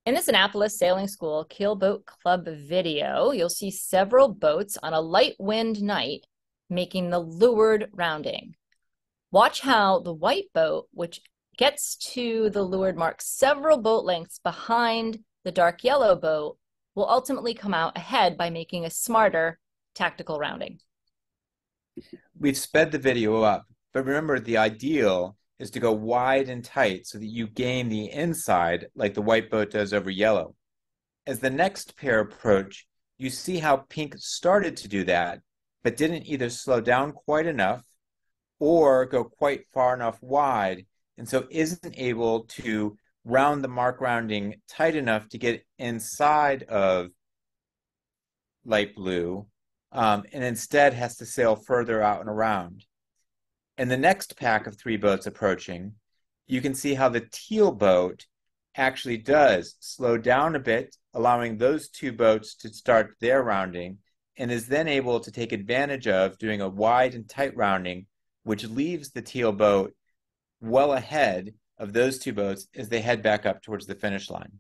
In this Annapolis Sailing School KeelBoat Club video, you'll see several boats on a light wind night making the leeward rounding. Watch how the white boat, which gets to the leeward mark several boat lengths behind the dark yellow boat, will ultimately come out ahead by making a smarter tactical rounding. We've sped the video up, but remember the ideal is to go wide and tight so that you gain the inside like the white boat does over yellow. As the next pair approach, you see how pink started to do that, but didn't either slow down quite enough or go quite far enough wide, and so isn't able to round the mark rounding tight enough to get inside of light blue, and instead has to sail further out and around. In the next pack of three boats approaching, you can see how the teal boat actually does slow down a bit, allowing those two boats to start their rounding, and is then able to take advantage of doing a wide and tight rounding, which leaves the teal boat well ahead of those two boats as they head back up towards the finish line.